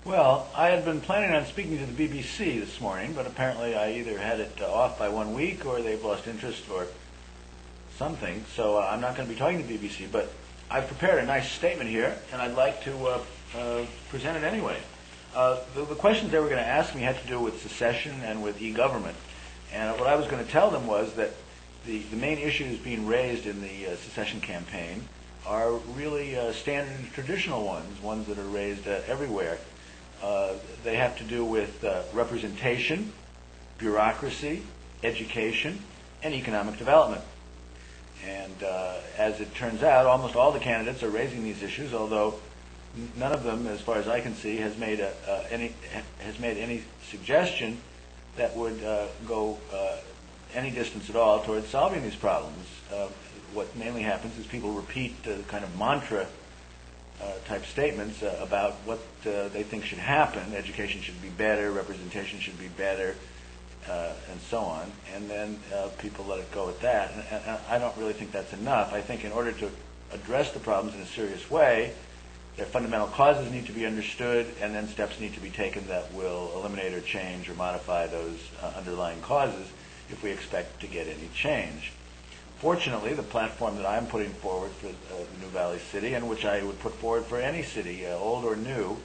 Well, I had been planning on speaking to the BBC this morning, but apparently I either had it off by 1 week or they've lost interest or something. So I'm not going to be talking to the BBC, but I've prepared a nice statement here, and I'd like to present it anyway. The questions they were going to ask me had to do with secession and with e-government. And what I was going to tell them was that the main issues being raised in the secession campaign are really standard and traditional ones that are raised everywhere. They have to do with representation, bureaucracy, education, and economic development. And as it turns out, almost all the candidates are raising these issues, although none of them, as far as I can see, has made any suggestion that would go any distance at all towards solving these problems. What mainly happens is people repeat kind of mantra type statements about what they think should happen. Education should be better, representation should be better, and so on. And then people let it go at that. And I don't really think that's enough. I think in order to address the problems in a serious way, their fundamental causes need to be understood, and then steps need to be taken that will eliminate or change or modify those underlying causes if we expect to get any change. Fortunately, the platform that I'm putting forward for the New Valley City, and which I would put forward for any city, old or new,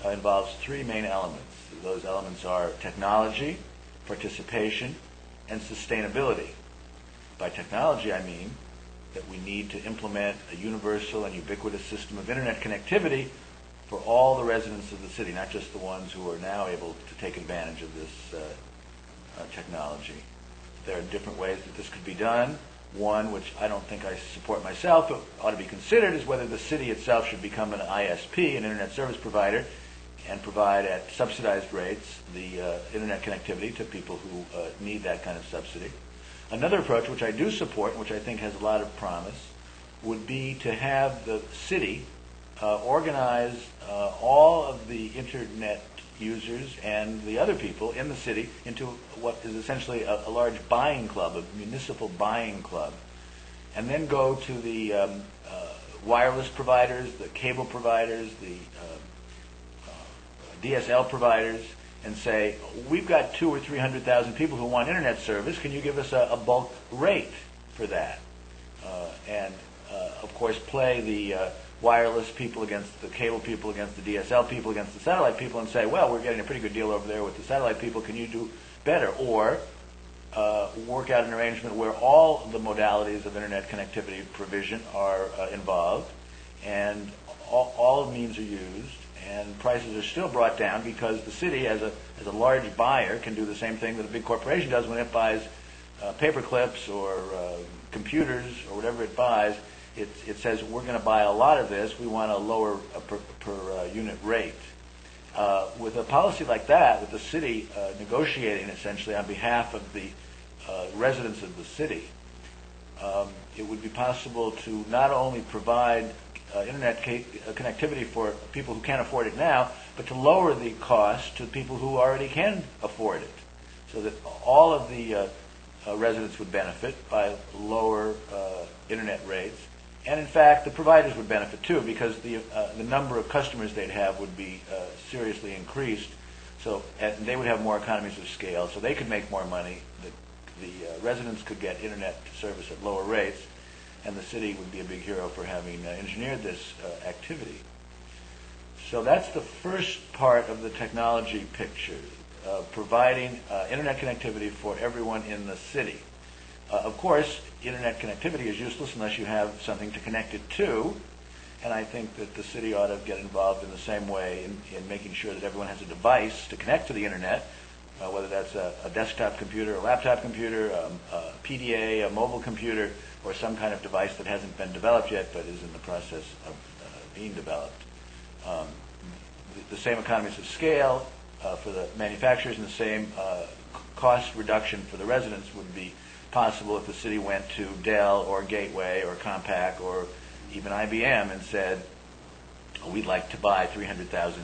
involves three main elements. Those elements are technology, participation, and sustainability. By technology, I mean that we need to implement a universal and ubiquitous system of internet connectivity for all the residents of the city, not just the ones who are now able to take advantage of this technology. There are different ways that this could be done. One, which I don't think I support myself, but ought to be considered, is whether the city itself should become an ISP, an internet service provider, and provide at subsidized rates the internet connectivity to people who need that kind of subsidy. Another approach, which I do support, which I think has a lot of promise, would be to have the city organize all of the internet users and the other people in the city into what is essentially a large buying club, a municipal buying club, and then go to the wireless providers, the cable providers, the DSL providers, and say, we've got 200,000 or 300,000 people who want internet service. Can you give us a bulk rate for that? And of course, play the wireless people against the cable people, against the DSL people, against the satellite people, and say, well, we're getting a pretty good deal over there with the satellite people. Can you do better? Or work out an arrangement where all the modalities of internet connectivity provision are involved, and all means are used, and prices are still brought down because the city, as a large buyer, can do the same thing that a big corporation does when it buys paper clips or computers or whatever it buys. It says, we're going to buy a lot of this, we want a lower per unit rate. With a policy like that, with the city negotiating essentially on behalf of the residents of the city, it would be possible to not only provide internet connectivity for people who can't afford it now, but to lower the cost to people who already can afford it, so that all of the residents would benefit by lower internet rates. And in fact, the providers would benefit too, because the number of customers they'd have would be seriously increased. So and they would have more economies of scale, so they could make more money. The residents could get internet service at lower rates, and the city would be a big hero for having engineered this activity. So that's the first part of the technology picture, providing internet connectivity for everyone in the city. Of course, internet connectivity is useless unless you have something to connect it to, and I think that the city ought to get involved in the same way in making sure that everyone has a device to connect to the internet, whether that's a desktop computer, a laptop computer, a PDA, a mobile computer, or some kind of device that hasn't been developed yet but is in the process of being developed. The same economies of scale for the manufacturers and the same cost reduction for the residents would be possible if the city went to Dell or Gateway or Compaq or even IBM and said, we'd like to buy 300,000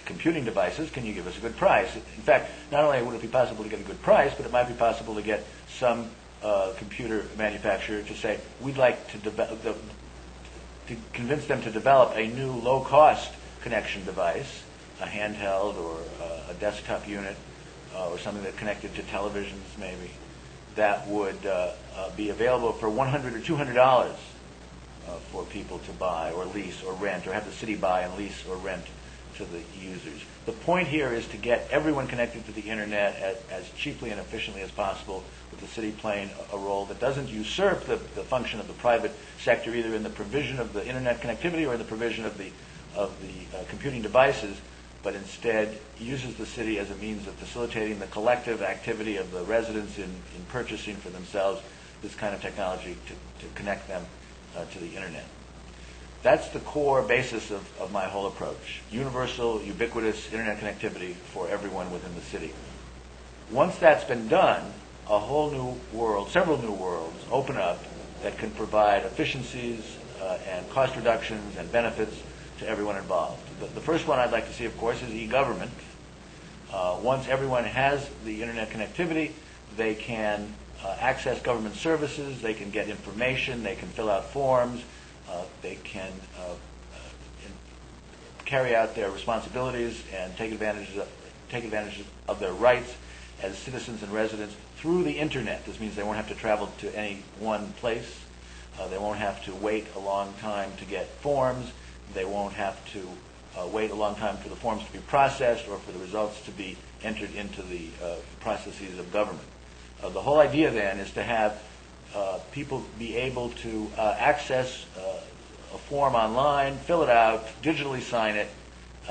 computing devices. Can you give us a good price? In fact, not only would it be possible to get a good price, but it might be possible to get some computer manufacturer to say, we'd like to convince them to develop a new low-cost connection device, a handheld or a desktop unit or something that connected to televisions maybe, that would be available for $100 or $200 for people to buy or lease or rent, or have the city buy and lease or rent to the users. The point here is to get everyone connected to the internet as cheaply and efficiently as possible, with the city playing a role that doesn't usurp the function of the private sector, either in the provision of the internet connectivity or in the provision of the computing devices, but instead uses the city as a means of facilitating the collective activity of the residents in purchasing for themselves this kind of technology to connect them to the internet. That's the core basis of my whole approach: universal, ubiquitous internet connectivity for everyone within the city. Once that's been done, a whole new world, several new worlds open up that can provide efficiencies and cost reductions and benefits to everyone involved. The first one I'd like to see, of course, is e-government. Once everyone has the internet connectivity, they can access government services, they can get information, they can fill out forms, they can carry out their responsibilities and take advantage of their rights as citizens and residents through the internet. This means they won't have to travel to any one place. They won't have to wait a long time to get forms. They won't have to wait a long time for the forms to be processed or for the results to be entered into the processes of government. The whole idea then is to have people be able to access a form online, fill it out, digitally sign it,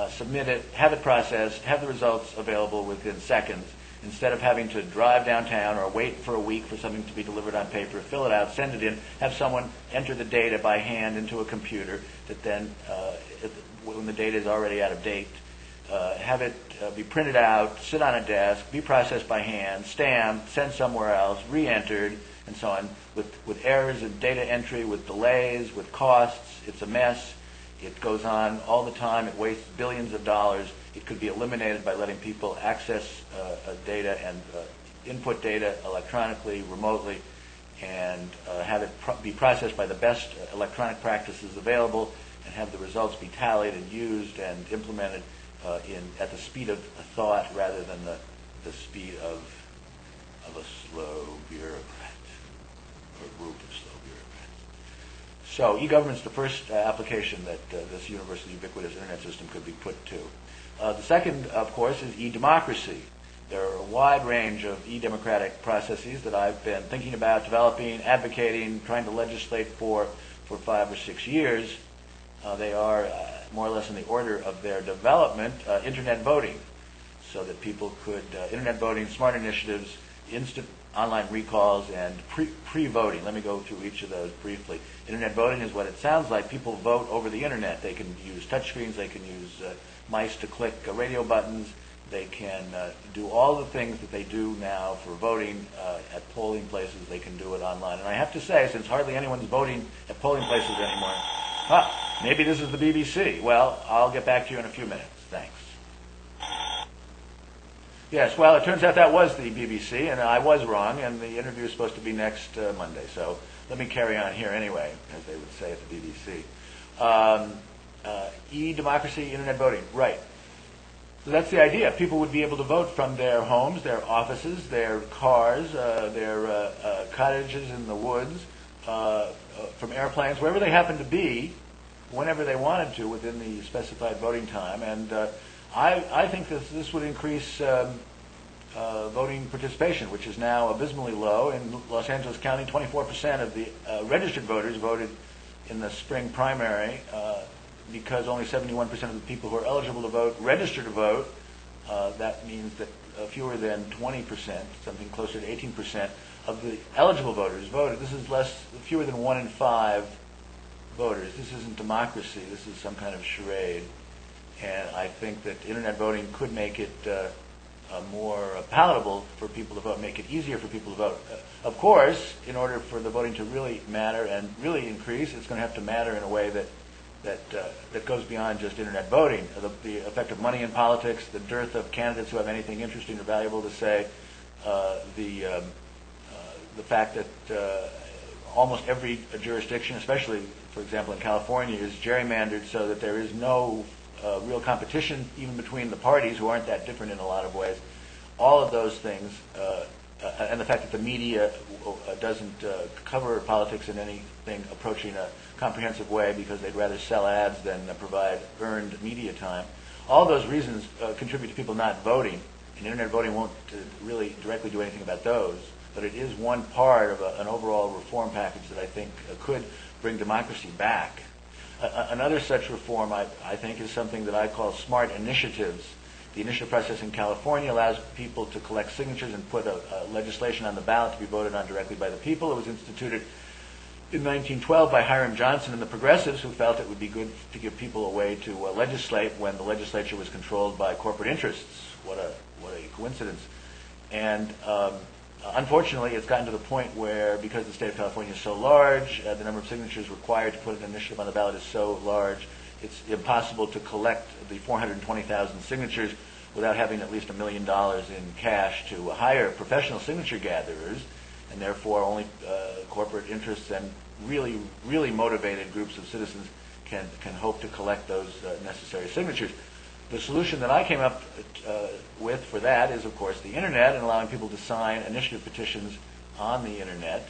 submit it, have it processed, have the results available within seconds, instead of having to drive downtown or wait for a week for something to be delivered on paper, fill it out, send it in, have someone enter the data by hand into a computer that then, when the data is already out of date, have it be printed out, sit on a desk, be processed by hand, stamped, sent somewhere else, re-entered, and so on, with errors in data entry, with delays, with costs. It's a mess. It goes on all the time. It wastes billions of dollars. It could be eliminated by letting people access data and input data electronically, remotely, and have it be processed by the best electronic practices available, and have the results be tallied and used and implemented at the speed of thought rather than the speed of a slow bureaucrat or a group of slow bureaucrats. So e-government's the first application that this universal ubiquitous internet system could be put to. The second, of course, is e-democracy. There are a wide range of e-democratic processes that I've been thinking about, developing, advocating, trying to legislate for 5 or 6 years. They are more or less in the order of their development: internet voting, so that people could, internet voting, smart initiatives, instant online recalls, and pre-voting. Let me go through each of those briefly. Internet voting is what it sounds like. People vote over the internet. They can use touchscreens, they can use mice to click radio buttons, they can do all the things that they do now for voting at polling places. They can do it online. And I have to say, since hardly anyone's voting at polling places anymore, maybe this is the BBC. Well, I'll get back to you in a few minutes. Thanks. Yes, well, it turns out that was the BBC, and I was wrong, and the interview is supposed to be next Monday. So let me carry on here anyway, as they would say at the BBC. E-democracy, internet voting, right. So that's the idea. People would be able to vote from their homes, their offices, their cars, their cottages in the woods, from airplanes, wherever they happen to be, whenever they wanted to within the specified voting time. And I think that this would increase voting participation, which is now abysmally low. In Los Angeles County, 24% of the registered voters voted in the spring primary, because only 71% of the people who are eligible to vote register to vote. That means that fewer than 20%, something closer to 18% of the eligible voters voted. This is fewer than 1 in 5 voters. This isn't democracy. This is some kind of charade. And I think that internet voting could make it more palatable for people to vote, make it easier for people to vote. Of course, in order for the voting to really matter and really increase, it's going to have to matter in a way that goes beyond just internet voting. The effect of money in politics, the dearth of candidates who have anything interesting or valuable to say, the fact that almost every jurisdiction, especially, for example, in California, is gerrymandered so that there is no real competition even between the parties, who aren't that different in a lot of ways. All of those things, and the fact that the media doesn't cover politics in anything approaching a comprehensive way because they'd rather sell ads than provide earned media time. All those reasons contribute to people not voting, and internet voting won't really directly do anything about those, but it is one part of an overall reform package that I think could bring democracy back. Another such reform, I think, is something that I call smart initiatives. The initiative process in California allows people to collect signatures and put a legislation on the ballot to be voted on directly by the people. It was instituted in 1912 by Hiram Johnson and the Progressives, who felt it would be good to give people a way to legislate when the legislature was controlled by corporate interests. What a coincidence. And unfortunately, it's gotten to the point where, because the state of California is so large, the number of signatures required to put an initiative on the ballot is so large, it's impossible to collect the 420,000 signatures without having at least $1 million in cash to hire professional signature gatherers, and therefore only corporate interests and really, really motivated groups of citizens can hope to collect those necessary signatures. The solution that I came up with for that is, of course, the Internet and allowing people to sign initiative petitions on the Internet.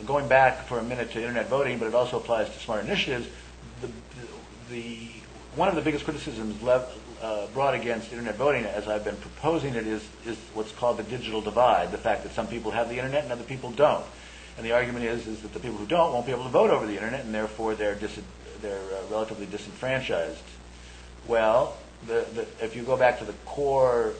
Going back for a minute to Internet voting, but it also applies to smart initiatives, one of the biggest criticisms brought against Internet voting, as I've been proposing it, is what's called the digital divide, the fact that some people have the Internet and other people don't. And the argument is that the people who don't won't be able to vote over the Internet, and therefore they're relatively disenfranchised. Well, if you go back to the core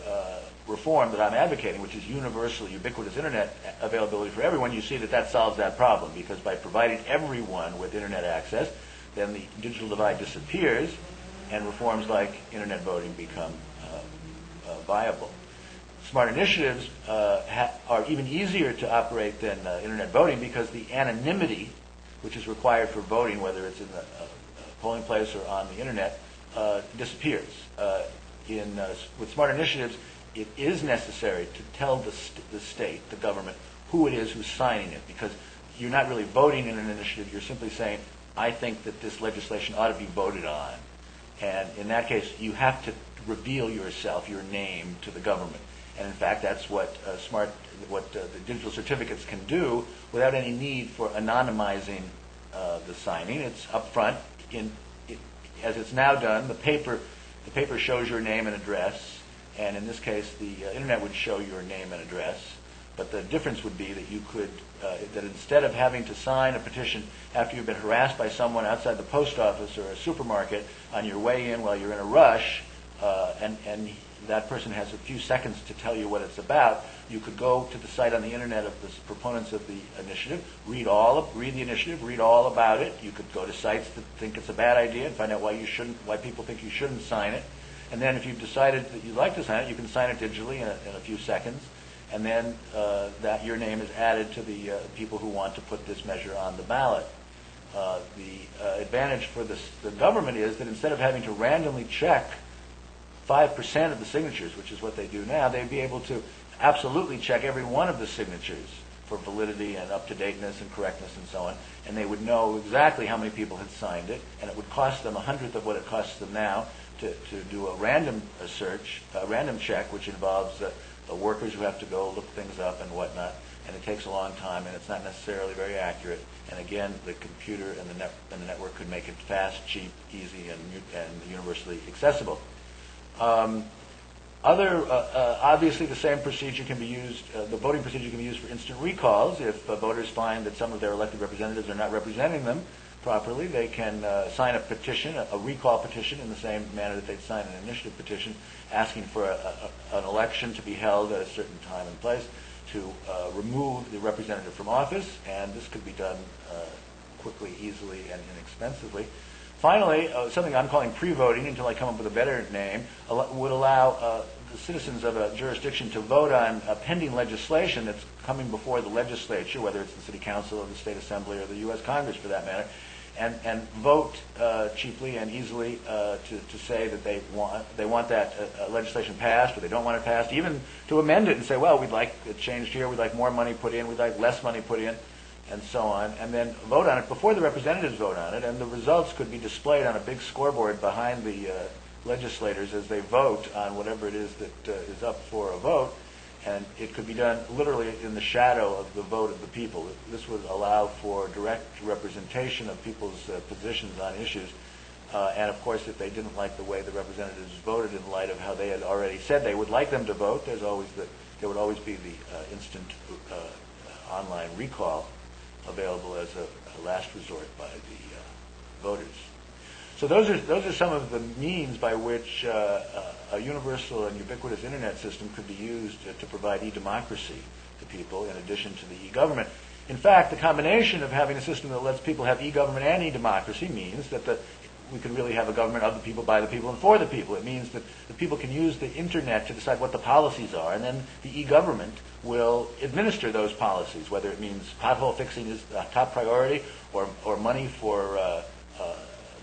reform that I'm advocating, which is universal, ubiquitous Internet availability for everyone, you see that solves that problem, because by providing everyone with Internet access, then the digital divide disappears, and reforms like Internet voting become viable. Smart initiatives are even easier to operate than Internet voting, because the anonymity, which is required for voting, whether it's in the polling place or on the Internet, disappears. With smart initiatives, it is necessary to tell the state, the government, who it is who's signing it, because you're not really voting in an initiative, you're simply saying, I think that this legislation ought to be voted on. And in that case, you have to reveal yourself, your name, to the government. And in fact, that's what the digital certificates can do without any need for anonymizing the signing. It's up front. As it's now done, the paper shows your name and address, and in this case, the Internet would show your name and address. But the difference would be that you could, that instead of having to sign a petition after you've been harassed by someone outside the post office or a supermarket on your way in while you're in a rush, and that person has a few seconds to tell you what it's about, you could go to the site on the Internet of the proponents of the initiative, read the initiative, read all about it. You could go to sites that think it's a bad idea and find out why people think you shouldn't sign it. And then if you've decided that you'd like to sign it, you can sign it digitally in a few seconds. And then that your name is added to the people who want to put this measure on the ballot. The advantage for the government is that instead of having to randomly check 5% of the signatures, which is what they do now, they'd be able to absolutely check every one of the signatures for validity and up-to-dateness and correctness and so on, and they would know exactly how many people had signed it, and it would cost them 100th of what it costs them now to do a random search, a random check, which involves workers who have to go look things up and whatnot, and it takes a long time, and it's not necessarily very accurate. And again, the computer and the network could make it fast, cheap, easy, and universally accessible. Obviously, the same procedure can be used. The voting procedure can be used for instant recalls. If voters find that some of their elected representatives are not representing them properly, they can sign a petition, a recall petition, in the same manner that they'd sign an initiative petition, asking for an election to be held at a certain time and place to remove the representative from office, and this could be done quickly, easily, and inexpensively. Finally, something I'm calling pre-voting, until I come up with a better name, would allow the citizens of a jurisdiction to vote on pending legislation that's coming before the legislature, whether it's the city council or the state assembly or the U.S. Congress for that matter, and vote cheaply and easily to say that they want that legislation passed, or they don't want it passed, even to amend it and say, well, we'd like it changed here, we'd like more money put in, we'd like less money put in. and so on, and then vote on it before the representatives vote on it, and the results could be displayed on a big scoreboard behind the legislators as they vote on whatever it is that is up for a vote, and it could be done literally in the shadow of the vote of the people. This would allow for direct representation of people's positions on issues, and of course, if they didn't like the way the representatives voted in light of how they had already said they would like them to vote, there would always be the instant online recall available as a last resort by the voters. So those are some of the means by which a universal and ubiquitous internet system could be used to provide e-democracy to people in addition to the e-government. In fact, the combination of having a system that lets people have e-government and e-democracy means that we could really have a government of the people, by the people, and for the people. It means that the people can use the internet to decide what the policies are, and then the e-government will administer those policies, whether it means pothole fixing is the top priority, or money for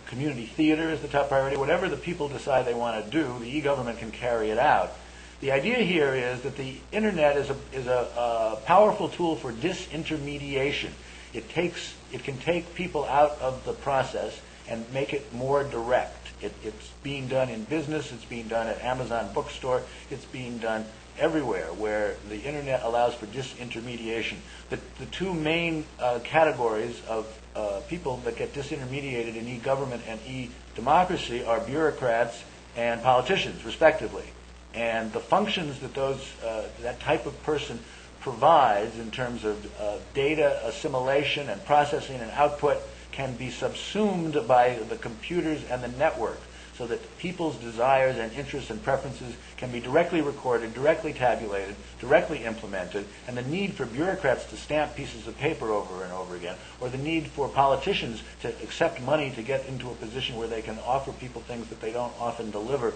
community theater is the top priority. Whatever the people decide they want to do, the e-government can carry it out. The idea here is that the internet is a powerful tool for disintermediation. It can take people out of the process and make it more direct. It's being done in business, it's being done at Amazon bookstore, it's being done everywhere where the internet allows for disintermediation. The two main categories of people that get disintermediated in e-government and e-democracy are bureaucrats and politicians, respectively. And the functions that that type of person provides in terms of data assimilation and processing and output can be subsumed by the computers and the network, so that people's desires and interests and preferences can be directly recorded, directly tabulated, directly implemented, and the need for bureaucrats to stamp pieces of paper over and over again, or the need for politicians to accept money to get into a position where they can offer people things that they don't often deliver,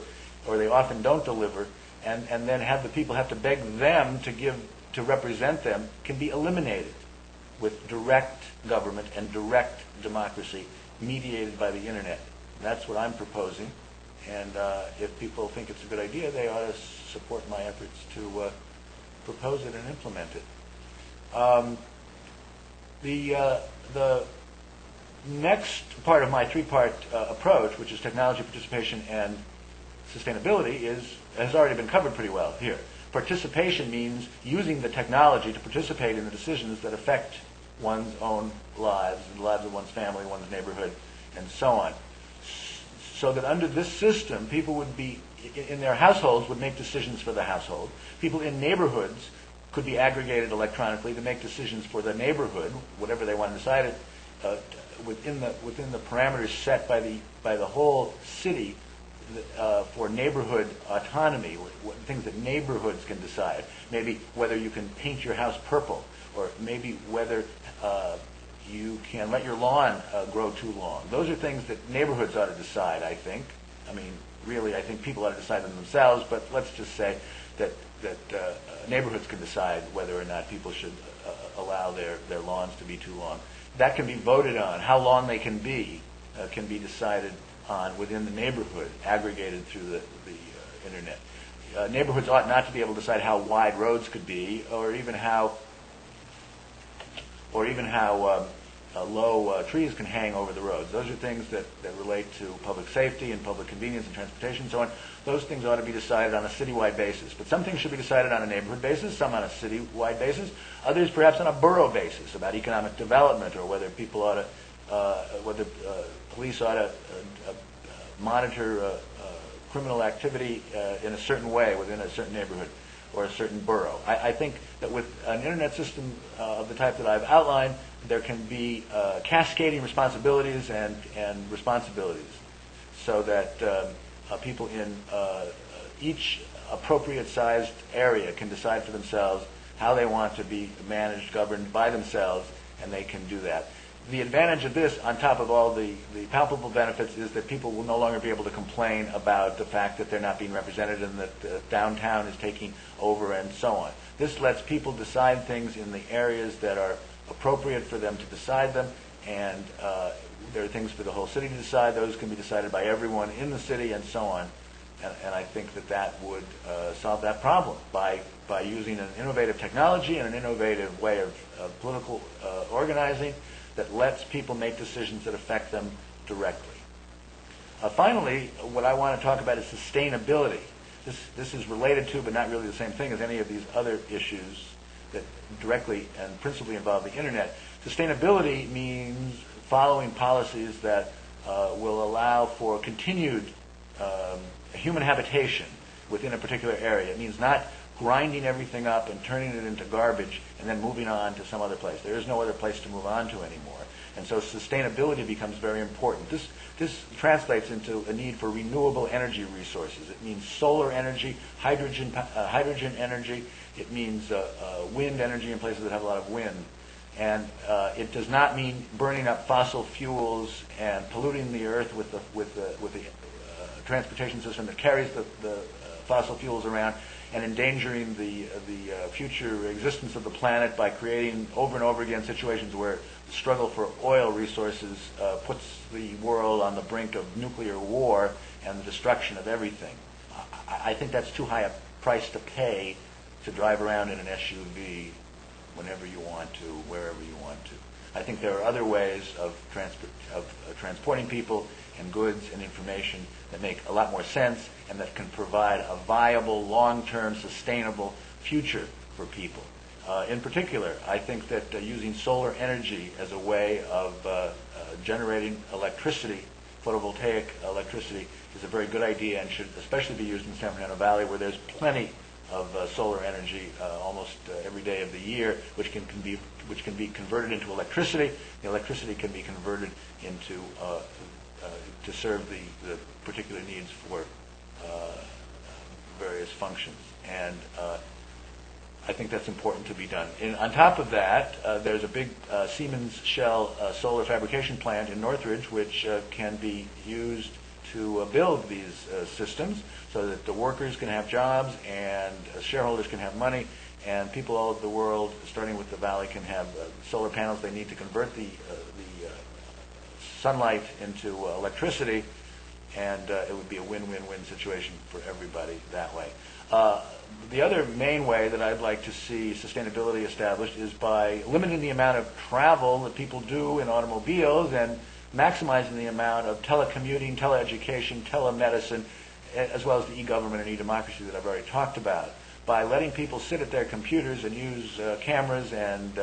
or they often don't deliver, and then have the people have to beg them to represent them, can be eliminated with direct government and direct democracy mediated by the internet. That's what I'm proposing, and if people think it's a good idea, they ought to support my efforts to propose it and implement it. The next part of my three-part approach, which is technology, participation, and sustainability, has already been covered pretty well here. Participation means using the technology to participate in the decisions that affect one's own lives, and the lives of one's family, one's neighborhood, and so on. So that under this system, people would be, in their households, would make decisions for the household. People in neighborhoods could be aggregated electronically to make decisions for the neighborhood, whatever they want to decide within the parameters set by the whole city for neighborhood autonomy, things that neighborhoods can decide. Maybe whether you can paint your house purple, or maybe whether you can let your lawn grow too long. Those are things that neighborhoods ought to decide, I think. I mean, really, I think people ought to decide them themselves, but let's just say that neighborhoods can decide whether or not people should allow their lawns to be too long. That can be voted on. How long they can be decided on within the neighborhood, aggregated through the internet. Neighborhoods ought not to be able to decide how wide roads could be, or even how low trees can hang over the roads. Those are things that relate to public safety and public convenience and transportation and so on. Those things ought to be decided on a citywide basis. But some things should be decided on a neighborhood basis, some on a citywide basis, others perhaps on a borough basis about economic development, or whether people ought to, whether police ought to monitor criminal activity in a certain way within a certain neighborhood or a certain borough. I think that with an internet system of the type that I've outlined, there can be cascading responsibilities and responsibilities, so that people in each appropriate sized area can decide for themselves how they want to be managed, governed by themselves, and they can do that. The advantage of this, on top of all the palpable benefits, is that people will no longer be able to complain about the fact that they're not being represented and that downtown is taking over and so on. This lets people decide things in the areas that are appropriate for them to decide them, and there are things for the whole city to decide. Those can be decided by everyone in the city and so on. And I think that would solve that problem by using an innovative technology and an innovative way of political organizing that lets people make decisions that affect them directly. Finally, what I want to talk about is sustainability. This is related to, but not really the same thing as any of these other issues that directly and principally involve the internet. Sustainability means following policies that will allow for continued human habitation within a particular area. It means not grinding everything up and turning it into garbage and then moving on to some other place. There is no other place to move on to anymore. And so sustainability becomes very important. This translates into a need for renewable energy resources. It means solar energy, hydrogen energy. It means wind energy in places that have a lot of wind. And it does not mean burning up fossil fuels and polluting the earth with the transportation system that carries the fossil fuels around and endangering the future existence of the planet by creating over and over again situations where the struggle for oil resources puts the world on the brink of nuclear war and the destruction of everything. I think that's too high a price to pay to drive around in an SUV whenever you want to, wherever you want to. I think there are other ways of transporting people and goods and information that make a lot more sense and that can provide a viable, long-term, sustainable future for people. In particular, I think that using solar energy as a way of generating electricity, photovoltaic electricity, is a very good idea and should especially be used in the San Fernando Valley, where there's plenty of solar energy almost every day of the year, which can be converted into electricity. The electricity can be converted into to serve the particular needs for various functions, and I think that's important to be done. On top of that, there's a big Siemens Shell solar fabrication plant in Northridge, which can be used to build these systems so that the workers can have jobs and shareholders can have money, and people all over the world, starting with the valley, can have solar panels. They need to convert the sunlight into electricity, and it would be a win-win-win situation for everybody that way. The other main way that I'd like to see sustainability established is by limiting the amount of travel that people do in automobiles and maximizing the amount of telecommuting, teleeducation, telemedicine, as well as the e-government and e-democracy that I've already talked about. By letting people sit at their computers and use cameras and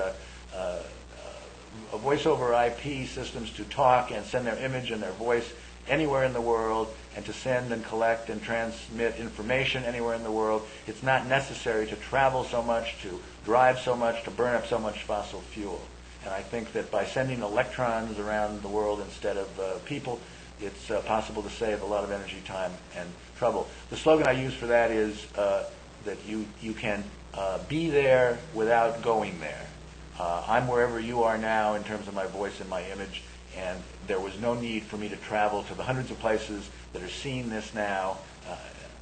voice-over IP systems to talk and send their image and their voice anywhere in the world, and to send and collect and transmit information anywhere in the world. It's not necessary to travel so much, to drive so much, to burn up so much fossil fuel. And I think that by sending electrons around the world instead of people, it's possible to save a lot of energy, time, and trouble. The slogan I use for that is that you can be there without going there. I'm wherever you are now in terms of my voice and my image, and there was no need for me to travel to the hundreds of places that are seeing this now.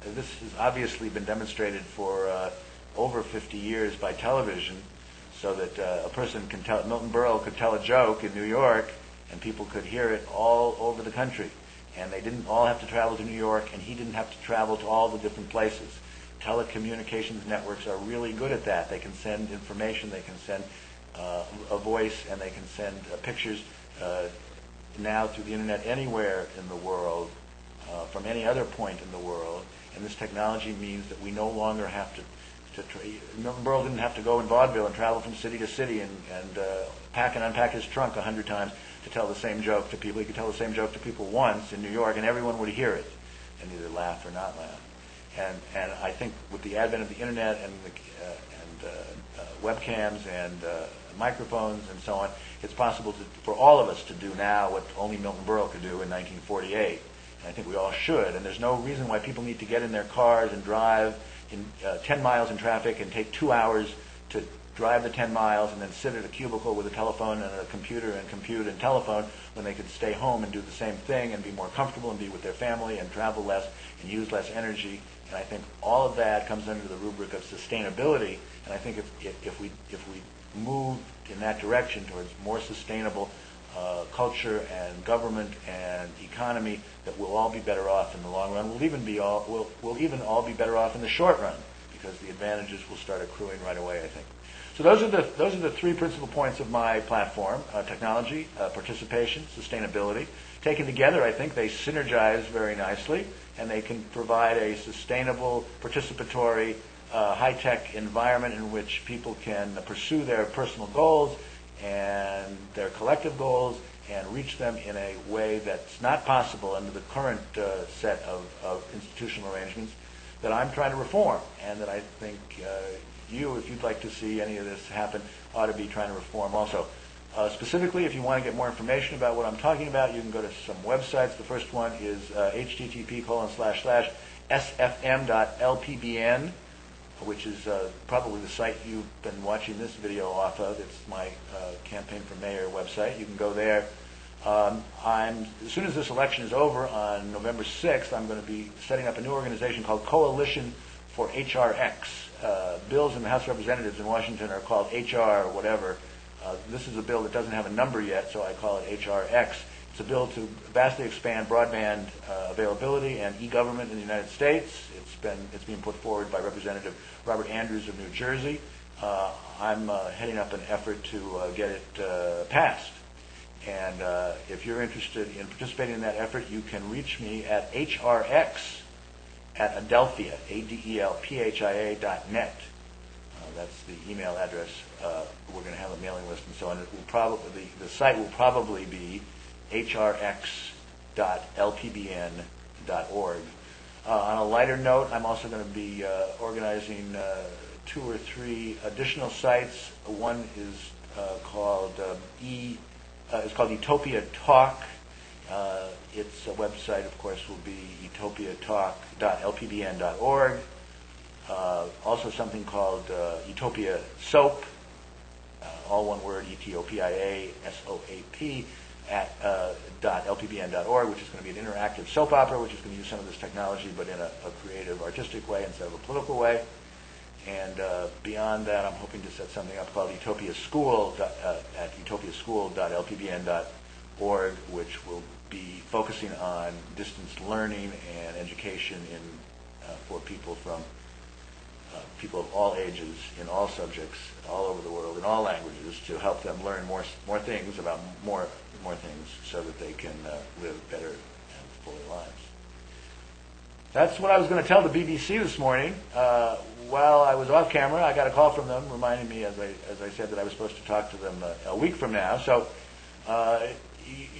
This has obviously been demonstrated for over 50 years by television, so that a person can tell, Milton Berle could tell a joke in New York, and people could hear it all over the country. And they didn't all have to travel to New York, and he didn't have to travel to all the different places. Telecommunications networks are really good at that. They can send information, they can send a voice, and they can send pictures now through the internet anywhere in the world, from any other point in the world. And this technology means that we no longer have to Milton Berle didn't have to go in vaudeville and travel from city to city and pack and unpack his trunk 100 times to tell the same joke to people. He could tell the same joke to people once in New York, and everyone would hear it and either laugh or not laugh. And I think with the advent of the internet and webcams and microphones and so on, it's possible for all of us to do now what only Milton Berle could do in 1948. And I think we all should. And there's no reason why people need to get in their cars and drive in 10 miles in traffic and take 2 hours to drive the 10 miles and then sit at a cubicle with a telephone and a computer and compute and telephone, when they could stay home and do the same thing and be more comfortable and be with their family and travel less and use less energy. And I think all of that comes under the rubric of sustainability. And I think if we move in that direction towards more sustainable culture and government and economy that we'll all be better off in the long run. We'll even all be better off in the short run because the advantages will start accruing right away, I think. So those are the three principal points of my platform: technology, participation, sustainability. Taken together, I think they synergize very nicely, and they can provide a sustainable, participatory, high-tech environment in which people can pursue their personal goals and their collective goals and reach them in a way that's not possible under the current set of institutional arrangements that I'm trying to reform, and that I think you, if you'd like to see any of this happen, ought to be trying to reform also. Specifically, if you want to get more information about what I'm talking about, you can go to some websites. The first one is http://sfm.lpbn, which is probably the site you've been watching this video off of. It's my Campaign for Mayor website. You can go there. As soon as this election is over on November 6th, I'm going to be setting up a new organization called Coalition for HRX. Bills in the House of Representatives in Washington are called HR or whatever. This is a bill that doesn't have a number yet, so I call it HRX. It's a bill to vastly expand broadband availability and e-government in the United States. It's being put forward by Representative Robert Andrews of New Jersey. I'm heading up an effort to get it passed. And if you're interested in participating in that effort, you can reach me at hrx@adelphia, adelphia.net. That's the email address. We're going to have a mailing list and so on. The site will probably be hrx.lpbn.org. On a lighter note, I'm also going to be organizing 2 or 3 additional sites. One is called Etopia Talk. Its website, of course, will be etopiatalk.lpbn.org. Also something called Etopia Soap, all one word, ETOPIASOAP, .lpbn.org, which is going to be an interactive soap opera, which is going to use some of this technology, but in a creative, artistic way instead of a political way. And beyond that, I'm hoping to set something up called Etopia School at etopiaschool.lpbn.org, which will be focusing on distance learning and education for people of all ages, in all subjects, all over the world, in all languages, to help them learn more things about more things, so that they can live better and fuller lives. That's what I was going to tell the BBC this morning. While I was off camera, I got a call from them reminding me, as I said, that I was supposed to talk to them a week from now. So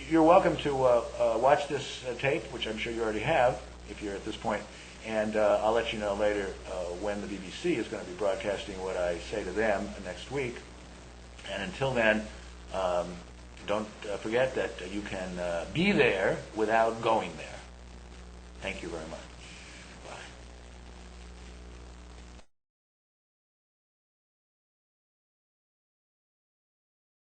you're welcome to watch this tape, which I'm sure you already have, if you're at this point. And I'll let you know later when the BBC is going to be broadcasting what I say to them next week. And until then, don't forget that you can be there without going there. Thank you very much.